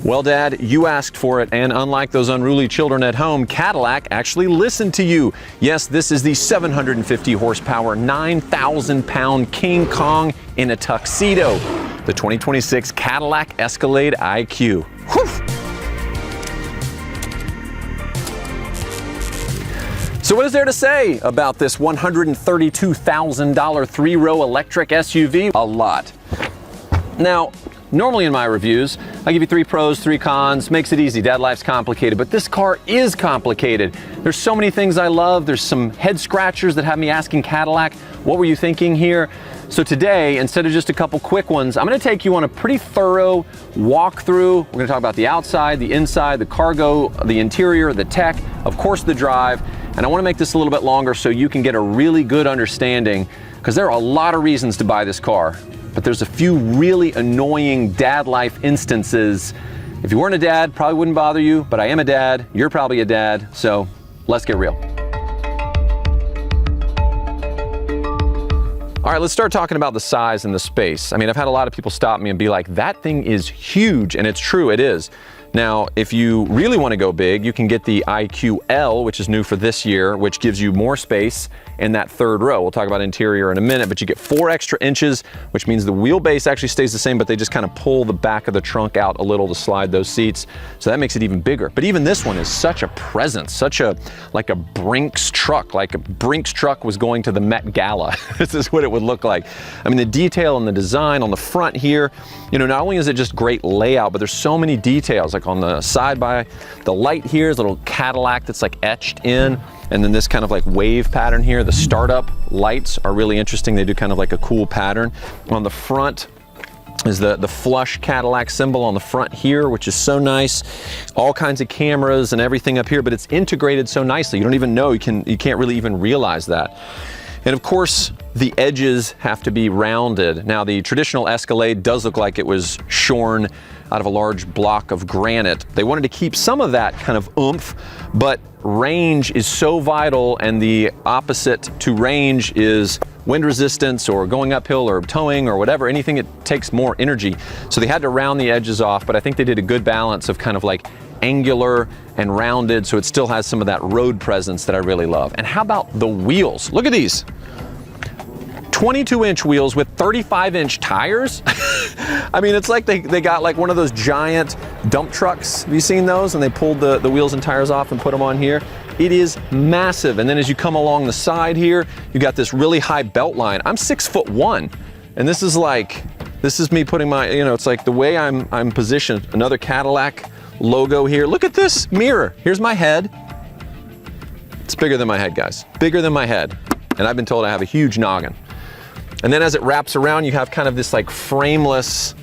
Well, Dad, you asked for it, and unlike those unruly children at home, Cadillac actually listened to you. Yes, this is the 750 horsepower, 9,000-pound King Kong in a tuxedo, the 2026 Cadillac Escalade IQ. Whew. So what is there to say about this $132,000 three-row electric SUV? A lot. Now, normally in my reviews, I give you 3 pros, 3 cons, makes it easy. Dad life's complicated, but this car is complicated. There's so many things I love. There's some head scratchers that have me asking Cadillac, what were you thinking here? So today, instead of just a couple quick ones, I'm gonna take you on a pretty thorough walkthrough. We're gonna talk about the outside, the inside, the cargo, the interior, the tech, of course the drive, and I wanna make this a little bit longer so you can get a really good understanding, because there are a lot of reasons to buy this car. But there's a few really annoying dad life instances. If you weren't a dad, probably wouldn't bother you, but I am a dad, you're probably a dad, so let's get real. All right, let's start talking about the size and the space. I mean, I've had a lot of people stop me and be like, that thing is huge, and it's true, it is. Now, if you really want to go big, you can get the IQL, which is new for this year, which gives you more space in that third row. We'll talk about interior in a minute, but you get 4 extra inches, which means the wheelbase actually stays the same, but they just kind of pull the back of the trunk out a little to slide those seats. So that makes it even bigger. But even this one is such a presence, like a Brinks truck, like a Brinks truck was going to the Met Gala. This is what it would look like. I mean, the detail and the design on the front here, you know, not only is it just great layout, but there's so many details. Like on the side by the light here is a little Cadillac that's like etched in, and then this kind of like wave pattern here. The startup lights are really interesting. They do kind of like a cool pattern. On the front is the flush Cadillac symbol on the front here, which is so nice. All kinds of cameras and everything up here, but it's integrated so nicely. You don't even know, you can't really even realize that. And of course, the edges have to be rounded. Now, the traditional Escalade does look like it was shorn out of a large block of granite. They wanted to keep some of that kind of oomph, but range is so vital, and the opposite to range is wind resistance or going uphill or towing or whatever, anything that takes more energy. So they had to round the edges off, but I think they did a good balance of kind of like angular and rounded, so it still has some of that road presence that I really love. And how about the wheels? Look at these. 22-inch wheels with 35-inch tires. I mean, it's like they got like one of those giant dump trucks. Have you seen those? And they pulled the wheels and tires off and put them on here. It is massive. And then as you come along the side here, you got this really high belt line. I'm 6'1", and this is me putting my, you know, it's like the way I'm positioned. Another Cadillac logo here. Look at this mirror. Here's my head. It's bigger than my head, guys. Bigger than my head. And I've been told I have a huge noggin. And then as it wraps around, you have kind of this like frameless,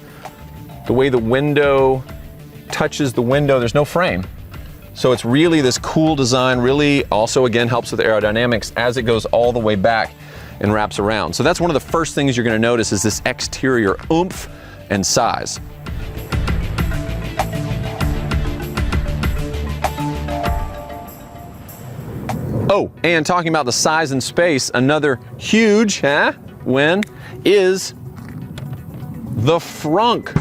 the way the window touches the window, there's no frame. So it's really this cool design, really also again helps with aerodynamics as it goes all the way back and wraps around. So that's one of the first things you're gonna notice is this exterior oomph and size. Oh, and talking about the size and space, another huge win is the frunk.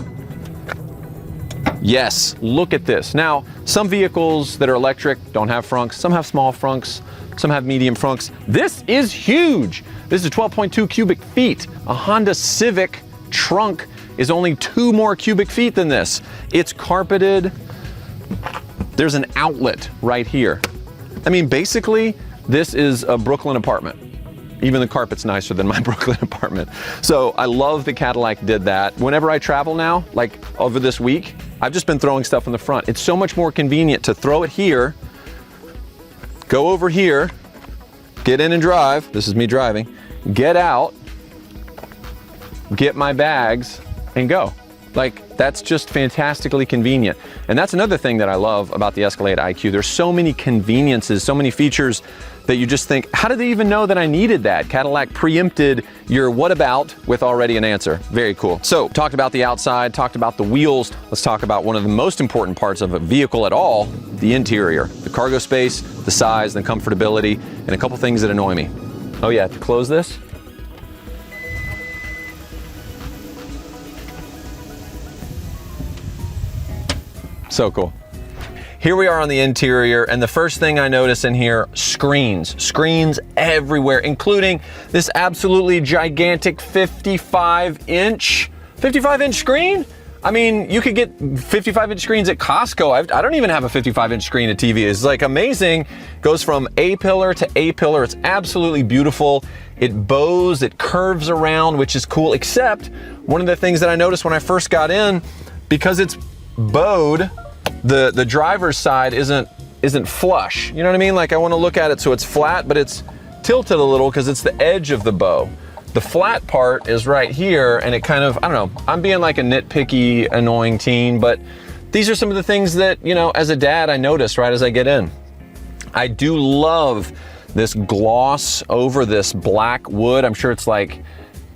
Yes, look at this. Now, some vehicles that are electric don't have frunks. Some have small frunks. Some have medium frunks. This is huge. This is 12.2 cubic feet. A Honda Civic trunk is only 2 more cubic feet than this. It's carpeted. There's an outlet right here. I mean, basically, this is a Brooklyn apartment. Even the carpet's nicer than my Brooklyn apartment. So I love the Cadillac did that. Whenever I travel now, like over this week, I've just been throwing stuff in the front. It's so much more convenient to throw it here, go over here, get in and drive. This is me driving. Get out, get my bags, and go. Like, that's just fantastically convenient. And that's another thing that I love about the Escalade IQ. There's so many conveniences, so many features that you just think, how did they even know that I needed that? Cadillac preempted your what about with already an answer. Very cool. So, talked about the outside, talked about the wheels. Let's talk about one of the most important parts of a vehicle at all, the interior. The cargo space, the size, the comfortability, and a couple things that annoy me. Oh yeah, to close this, So cool. Here we are on the interior, and the first thing I notice in here, screens everywhere, including this absolutely gigantic 55-inch screen. I mean, you could get 55-inch screens at Costco. I don't even have a 55-inch screen at TV. It's like amazing. Goes from A pillar to A pillar. It's absolutely beautiful. It bows, it curves around, which is cool, except one of the things that I noticed when I first got in, because it's bowed, the driver's side isn't flush. You know what I mean? Like, I want to look at it so it's flat, but it's tilted a little because it's the edge of the bow. The flat part is right here, and it kind of, I don't know, I'm being like a nitpicky, annoying teen, but these are some of the things that, you know, as a dad, I notice right as I get in. I do love this gloss over this black wood. I'm sure it's like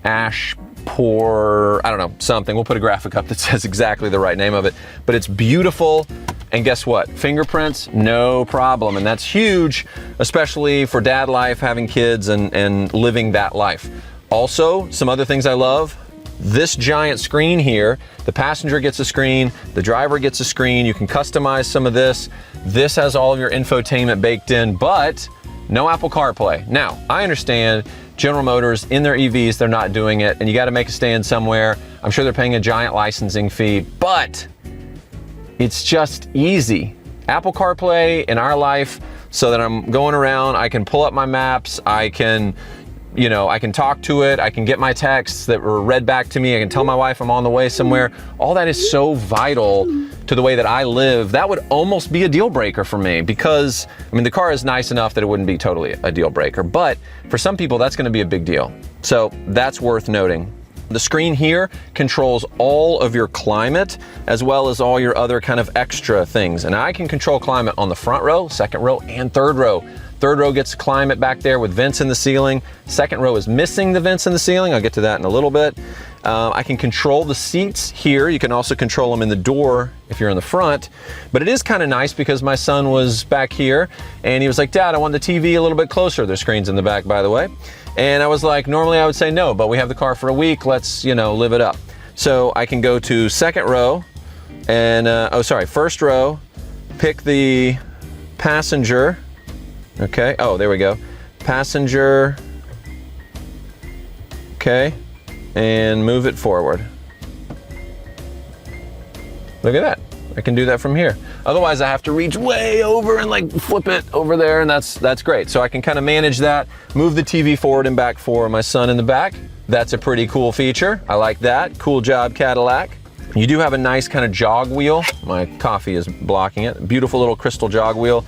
ash pour, I don't know, something. We'll put a graphic up that says exactly the right name of it, but it's beautiful. And guess what? Fingerprints, no problem. And that's huge, especially for dad life, having kids and living that life. Also, some other things I love, this giant screen here, the passenger gets a screen, the driver gets a screen, you can customize some of this. This has all of your infotainment baked in, but no Apple CarPlay. Now, I understand General Motors, in their EVs, they're not doing it, and you gotta make a stand somewhere. I'm sure they're paying a giant licensing fee, but it's just easy. Apple CarPlay in our life, so that I'm going around, I can pull up my maps, I can talk to it, I can get my texts that were read back to me, I can tell my wife I'm on the way somewhere. All that is so vital to the way that I live. That would almost be a deal breaker for me because, I mean, the car is nice enough that it wouldn't be totally a deal breaker, but for some people that's gonna be a big deal. So that's worth noting. The screen here controls all of your climate as well as all your other kind of extra things. And I can control climate on the front row, second row, and third row. Third row gets climate back there with vents in the ceiling. Second row is missing the vents in the ceiling. I'll get to that in a little bit. I can control the seats here. You can also control them in the door if you're in the front. But it is kind of nice because my son was back here and he was like, Dad, I want the TV a little bit closer. There's screens in the back, by the way. And I was like, normally I would say no, but we have the car for a week. Let's, live it up. So I can go to second row and, first row, pick the passenger. Okay, oh, there we go. Passenger, okay, and move it forward. Look at that. I can do that from here. Otherwise, I have to reach way over and like flip it over there, and that's great. So I can kind of manage that, move the TV forward and back for my son in the back. That's a pretty cool feature. I like that. Cool job, Cadillac. You do have a nice kind of jog wheel. My coffee is blocking it. Beautiful little crystal jog wheel.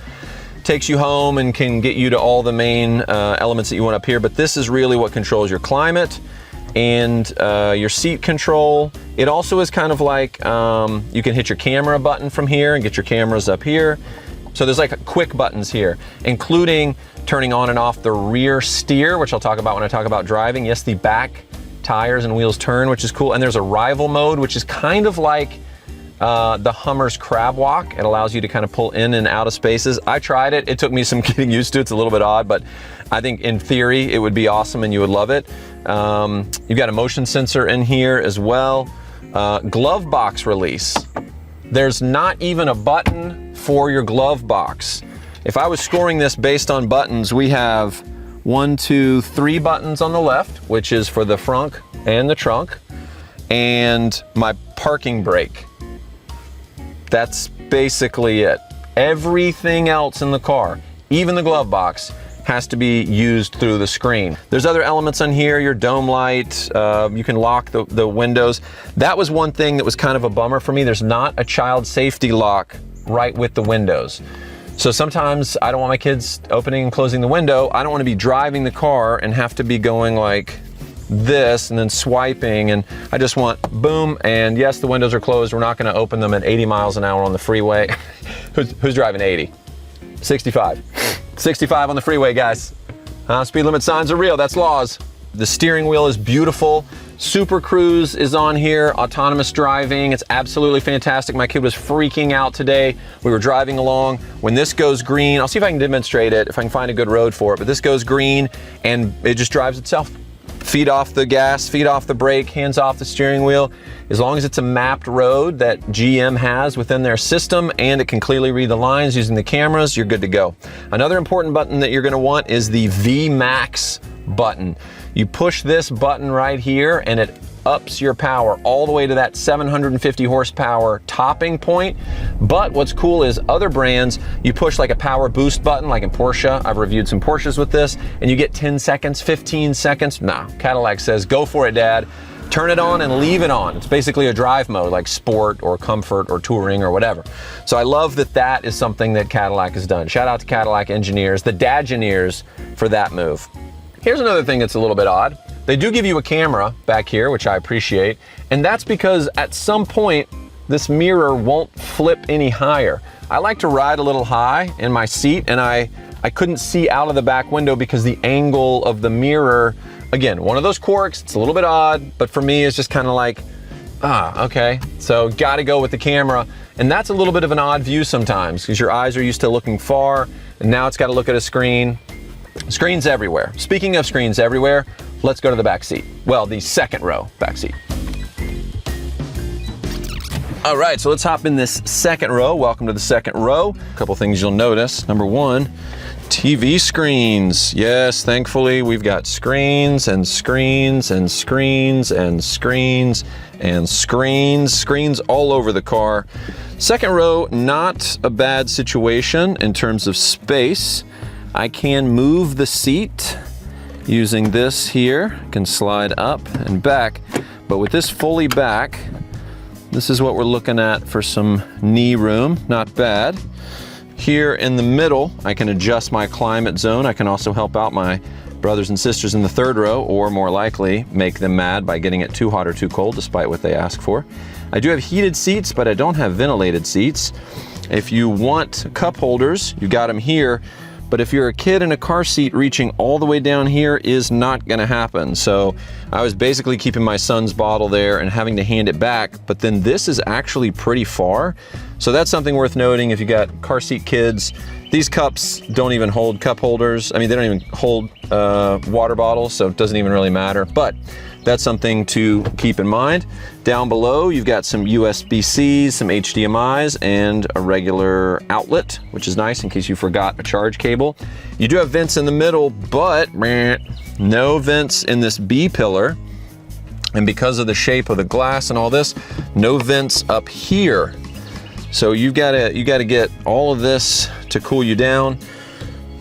Takes you home and can get you to all the main elements that you want up here, but this is really what controls your climate and your seat control. It also is kind of like you can hit your camera button from here and get your cameras up here. So there's like quick buttons here, including turning on and off the rear steer, which I'll talk about when I talk about driving. Yes, the back tires and wheels turn, which is cool. And there's a rival mode, which is kind of like the Hummer's crab walk. It allows you to kind of pull in and out of spaces. I tried it. It took me some getting used to. It's a little bit odd, but I think in theory it would be awesome and you would love it. You've got a motion sensor in here as well. Glove box release. There's not even a button for your glove box. If I was scoring this based on buttons, we have 1, 2, 3 buttons on the left, which is for the front and the trunk, and my parking brake. That's basically it. Everything else in the car, even the glove box, has to be used through the screen. There's other elements on here, your dome light, you can lock the windows. That was one thing that was kind of a bummer for me. There's not a child safety lock right with the windows. So sometimes I don't want my kids opening and closing the window. I don't want to be driving the car and have to be going like this and then swiping, and I just want boom, and yes, the windows are closed. We're not going to open them at 80 miles an hour on the freeway. Who's driving 80? 65. 65 on the freeway, guys. Speed limit signs are real. That's laws. The steering wheel is beautiful. Super Cruise is on here. Autonomous driving. It's absolutely fantastic. My kid was freaking out today. We were driving along. When this goes green, I'll see if I can demonstrate it, if I can find a good road for it, but this goes green and it just drives itself. feet off the gas, feet off the brake, hands off the steering wheel. As long as it's a mapped road that GM has within their system and it can clearly read the lines using the cameras, you're good to go. Another important button that you're going to want is the VMAX button. You push this button right here and it ups your power all the way to that 750 horsepower topping point. But what's cool is other brands, you push like a power boost button, like in Porsche. I've reviewed some Porsches with this, and you get 10 seconds, 15 seconds. Nah, Cadillac says, go for it, Dad. Turn it on and leave it on. It's basically a drive mode like sport or comfort or touring or whatever. So I love that that is something that Cadillac has done. Shout out to Cadillac engineers, the Dagineers, for that move. Here's another thing that's a little bit odd. They do give you a camera back here, which I appreciate, and that's because at some point, this mirror won't flip any higher. I like to ride a little high in my seat, and I couldn't see out of the back window because the angle of the mirror, again, one of those quirks, it's a little bit odd, but for me, it's just kind of like, okay. So gotta go with the camera, and that's a little bit of an odd view sometimes because your eyes are used to looking far, and now it's gotta look at a screen. Screens everywhere. Speaking of screens everywhere, let's go to the back seat. Well, the second row back seat. All right, so let's hop in this second row. Welcome to the second row. A couple things you'll notice. Number one, TV screens. Yes, thankfully we've got screens and screens and screens and screens and screens. Screens all over the car. Second row, not a bad situation in terms of space. I can move the seat using this here. I can slide up and back, but with this fully back, this is what we're looking at for some knee room. Not bad. Here in the middle, I can adjust my climate zone. I can also help out my brothers and sisters in the third row, or more likely, make them mad by getting it too hot or too cold, despite what they ask for. I do have heated seats, but I don't have ventilated seats. If you want cup holders, you got them here. But if you're a kid in a car seat, reaching all the way down here is not gonna happen. So I was basically keeping my son's bottle there and having to hand it back, but then this is actually pretty far. So that's something worth noting if you got car seat kids. These cups don't even hold cup holders. I mean, they don't even hold water bottles, so it doesn't even really matter. But that's something to keep in mind. Down below, you've got some USB-Cs, some HDMIs, and a regular outlet, which is nice in case you forgot a charge cable. You do have vents in the middle, but no vents in this B pillar. And because of the shape of the glass and all this, no vents up here. So you gotta get all of this to cool you down.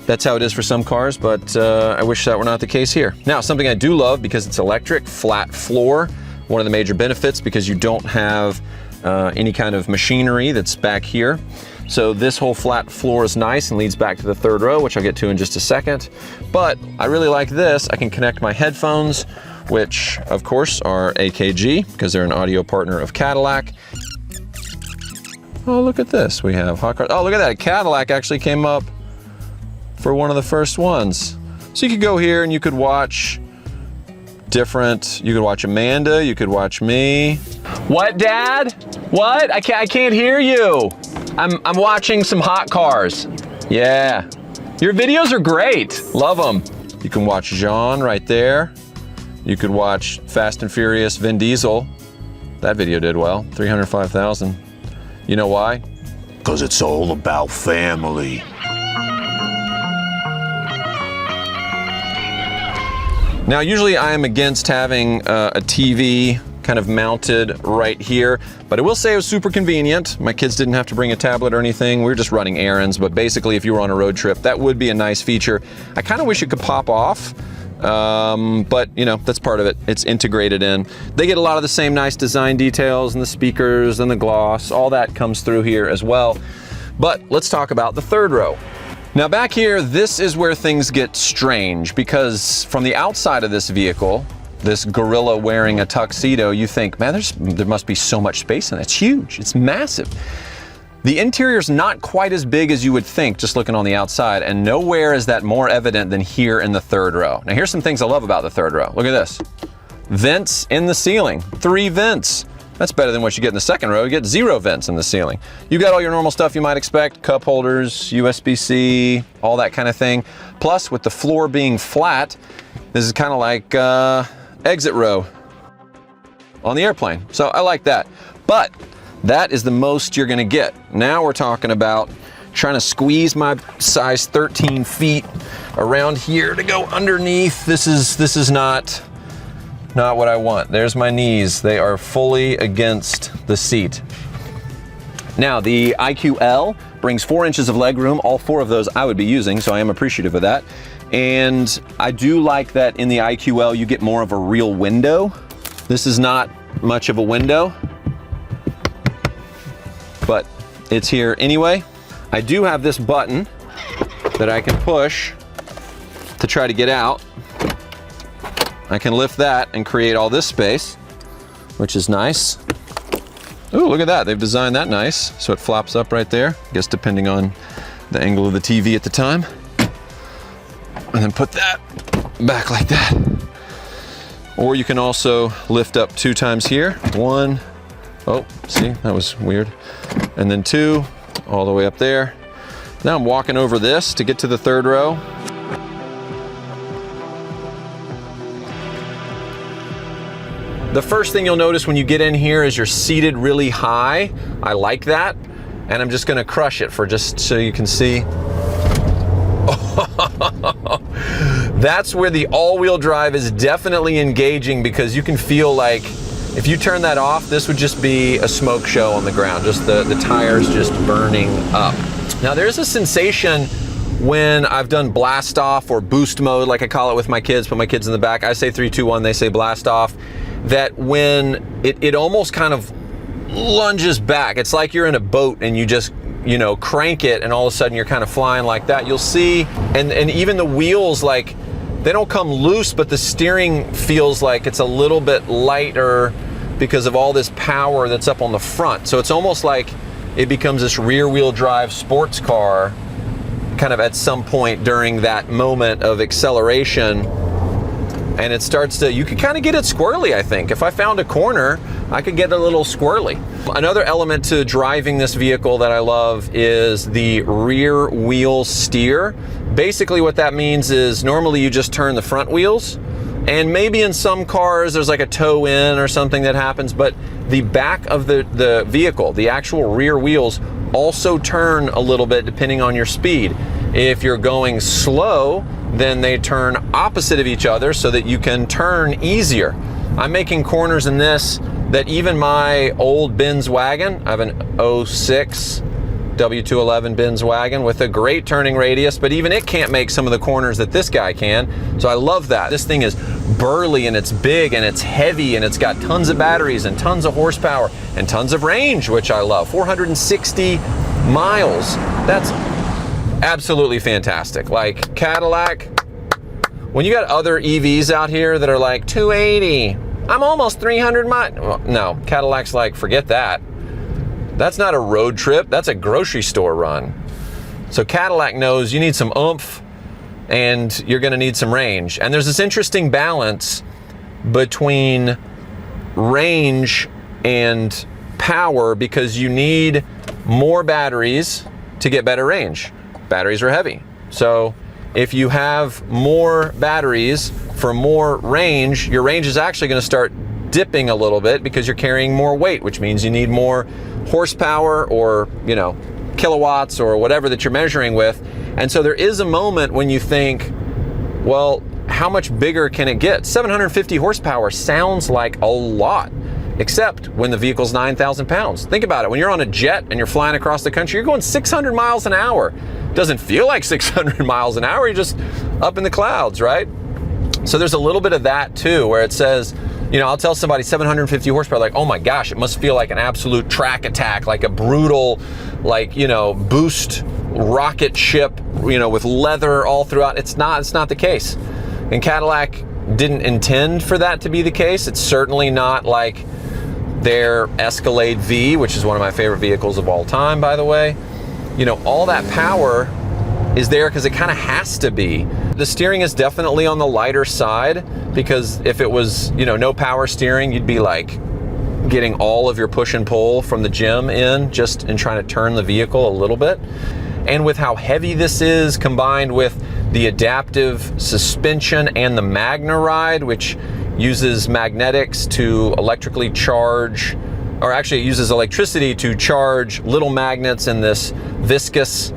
That's how it is for some cars, but I wish that were not the case here. Now, something I do love, because it's electric, flat floor. One of the major benefits, because you don't have any kind of machinery that's back here. So this whole flat floor is nice and leads back to the third row, which I'll get to in just a second. But I really like this. I can connect my headphones, which of course are AKG, because they're an audio partner of Cadillac. Oh, look at this. We have hot cars. Oh, look at that. Cadillac actually came up for one of the first ones. So you could go here and you could watch you could watch Amanda, you could watch me. What, Dad? What? I can't hear you. I'm watching some hot cars. Yeah. Your videos are great. Love them. You can watch Jean right there. You could watch Fast and Furious Vin Diesel. That video did well, 305,000. You know why? Because it's all about family. Now, usually I am against having a TV kind of mounted right here, but I will say it was super convenient. My kids didn't have to bring a tablet or anything. We were just running errands, but basically if you were on a road trip, that would be a nice feature. I kind of wish it could pop off, but you know, that's part of it. It's integrated in. They get a lot of the same nice design details and the speakers and the gloss, all that comes through here as well. But let's talk about the third row. Now back here, this is where things get strange, because from the outside of this vehicle, this gorilla wearing a tuxedo, you think, man, there must be so much space in it. It's huge, it's massive. The interior's not quite as big as you would think just looking on the outside, and nowhere is that more evident than here in the third row. Now here's some things I love about the third row. Look at this. Vents in the ceiling, 3 vents. That's better than what you get in the second row. You get 0 vents in the ceiling. You got all your normal stuff you might expect, cup holders, USB-C, all that kind of thing. Plus, with the floor being flat, This is kind of like exit row on the airplane. So I like that. But that is the most you're gonna get. Now we're talking about trying to squeeze my size 13 feet around here to go underneath. This is not what I want. There's my knees. They are fully against the seat. Now the IQL brings 4 inches of leg room. All 4 of those I would be using, so I am appreciative of that. And I do like that in the IQL you get more of a real window. This is not much of a window, but it's here anyway. I do have this button that I can push to try to get out. I can lift that and create all this space, which is nice. Ooh, look at that. They've designed that nice. So it flops up right there, I guess depending on the angle of the TV at the time. And then put that back like that. Or you can also lift up 2 times here. 1, oh, see, that was weird. And then 2, all the way up there. Now I'm walking over this to get to the 3rd row. The first thing you'll notice when you get in here is you're seated really high. I like that. And I'm just gonna crush it for just so you can see. That's where the all-wheel drive is definitely engaging, because you can feel like if you turn that off, this would just be a smoke show on the ground, just the tires just burning up. Now there's a sensation when I've done blast off or boost mode, like I call it with my kids, put my kids in the back. I say 3, 2, 1, they say blast off. That when it almost kind of lunges back. It's like you're in a boat and you just, you know, crank it and all of a sudden you're kind of flying like that. You'll see, and even the wheels, like, they don't come loose, but the steering feels like it's a little bit lighter because of all this power that's up on the front. So it's almost like it becomes this rear wheel drive sports car kind of at some point during that moment of acceleration. And it starts to, you can kind of get it squirrely, I think. If I found a corner, I could get a little squirrely. Another element to driving this vehicle that I love is the rear wheel steer. Basically what that means is normally you just turn the front wheels, and maybe in some cars there's like a toe in or something that happens, but the back of the vehicle, the actual rear wheels, also turn a little bit depending on your speed. If you're going slow, then they turn opposite of each other so that you can turn easier. I'm making corners in this that even my old Benz wagon, I have an 06 W211 Benz wagon with a great turning radius, but even it can't make some of the corners that this guy can. So I love that. This thing is burly and it's big and it's heavy and it's got tons of batteries and tons of horsepower and tons of range, which I love. 460 miles. That's absolutely fantastic. Like Cadillac, when you got other EVs out here that are like 280, I'm almost 300 miles. Well, no, Cadillac's like, forget that. That's not a road trip, that's a grocery store run. So Cadillac knows you need some oomph and you're gonna need some range. And there's this interesting balance between range and power because you need more batteries to get better range. Batteries are heavy. So if you have more batteries for more range, your range is actually gonna start dipping a little bit because you're carrying more weight, which means you need more horsepower or, you know, kilowatts or whatever that you're measuring with. And so there is a moment when you think, well, how much bigger can it get? 750 horsepower sounds like a lot, except when the vehicle's 9,000 pounds. Think about it. When you're on a jet and you're flying across the country, you're going 600 miles an hour. Doesn't feel like 600 miles an hour. You're just up in the clouds, right? So there's a little bit of that too, where it says, you know, I'll tell somebody 750 horsepower, like, oh my gosh, it must feel like an absolute track attack, like a brutal, like, you know, boost rocket ship, you know, with leather all throughout. It's not the case. And Cadillac didn't intend for that to be the case. It's certainly not like their Escalade V, which is one of my favorite vehicles of all time, by the way. You know, all that power is there because it kind of has to be. The steering is definitely on the lighter side because if it was, you know, no power steering, you'd be like getting all of your push and pull from the gym in just in trying to turn the vehicle a little bit. and with how heavy this is, combined with the adaptive suspension and the Magna Ride, which uses magnetics to electrically charge, or actually it uses electricity to charge little magnets in this viscous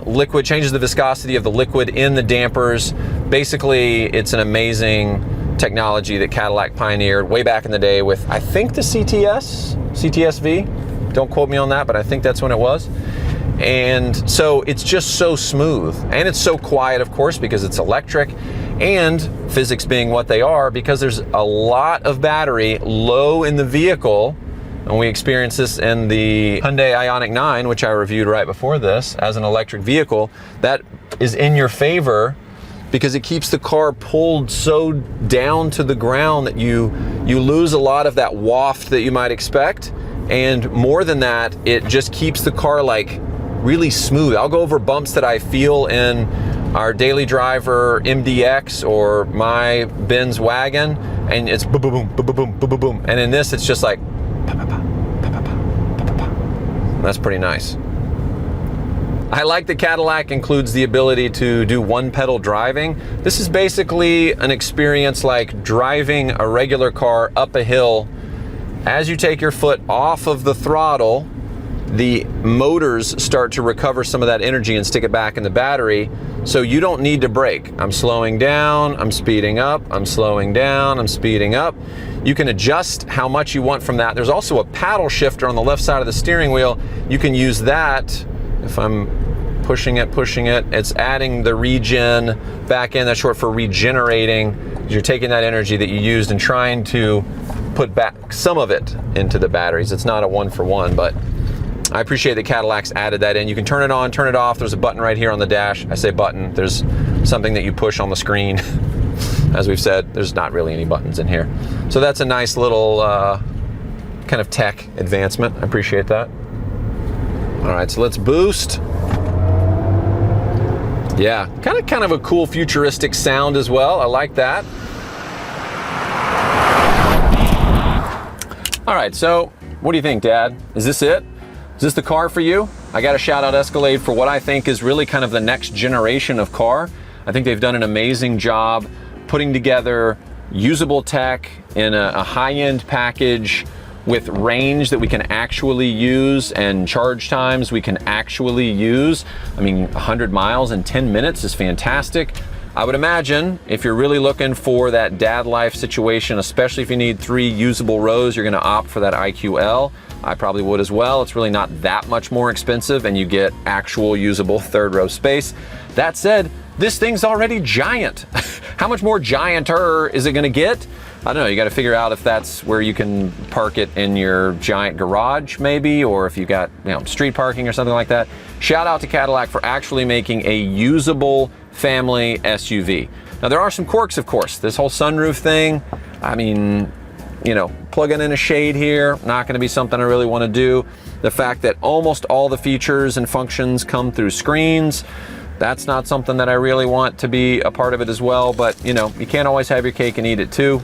liquid, changes the viscosity of the liquid in the dampers. Basically, it's an amazing technology that Cadillac pioneered way back in the day with, I think, the CTS-V. Don't quote me on that, but I think that's when it was. And so it's just so smooth, and it's so quiet, of course, because it's electric, and physics being what they are, because there's a lot of battery low in the vehicle. And we experienced this in the Hyundai Ioniq 9, which I reviewed right before this, as an electric vehicle. That is in your favor because it keeps the car pulled so down to the ground that you lose a lot of that waft that you might expect. And more than that, it just keeps the car like really smooth. I'll go over bumps that I feel in our daily driver MDX or my Benz wagon, and it's boom, boom, boom, boom, boom, boom, boom, boom. And in this, it's just like, that's pretty nice. I like the Cadillac includes the ability to do one pedal driving. This is basically an experience like driving a regular car up a hill. As you take your foot off of the throttle, the motors start to recover some of that energy and stick it back in the battery, so you don't need to brake. I'm slowing down, I'm speeding up, I'm slowing down, I'm speeding up. You can adjust how much you want from that. There's also a paddle shifter on the left side of the steering wheel. You can use that. If I'm pushing it, it's adding the regen back in. That's short for regenerating. You're taking that energy that you used and trying to put back some of it into the batteries. It's not a one-for-one, but I appreciate that Cadillac's added that in. You can turn it on, turn it off. There's a button right here on the dash. I say button. There's something that you push on the screen. As we've said, there's not really any buttons in here. So that's a nice little kind of tech advancement. I appreciate that. All right, so let's boost. Yeah, kind of a cool futuristic sound as well. I like that. All right, so what do you think, Dad? Is this it? Is this the car for you? I got to shout out Escalade for what I think is really kind of the next generation of car. I think they've done an amazing job putting together usable tech in a high-end package with range that we can actually use and charge times we can actually use. I mean, 100 miles in 10 minutes is fantastic. I would imagine if you're really looking for that dad life situation, especially if you need 3 usable rows, you're gonna opt for that IQL. I probably would as well. It's really not that much more expensive and you get actual usable 3rd row space. That said, this thing's already giant. How much more gianter is it gonna get? I don't know, you gotta figure out if that's where you can park it in your giant garage maybe, or if you got, street parking or something like that. Shout out to Cadillac for actually making a usable family SUV. Now there are some quirks, of course. This whole sunroof thing, I mean, plugging in a shade here, not gonna be something I really wanna do. The fact that almost all the features and functions come through screens, that's not something that I really want to be a part of it as well, but you can't always have your cake and eat it too.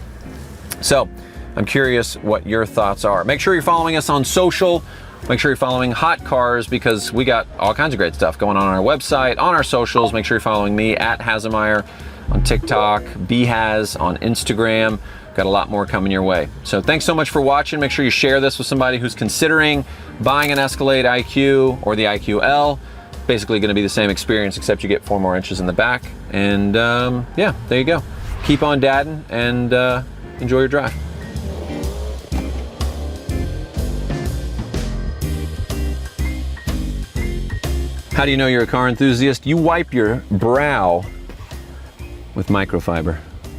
So I'm curious what your thoughts are. Make sure you're following us on social. Make sure you're following Hot Cars because we got all kinds of great stuff going on our website, on our socials. Make sure you're following me at Hazemeyer on TikTok, BHaz on Instagram. Got a lot more coming your way. So thanks so much for watching. Make sure you share this with somebody who's considering buying an Escalade IQ or the IQL. Basically going to be the same experience except you get 4 more inches in the back. And yeah, there you go. Keep on dadding and enjoy your drive. How do you know you're a car enthusiast? You wipe your brow with microfiber.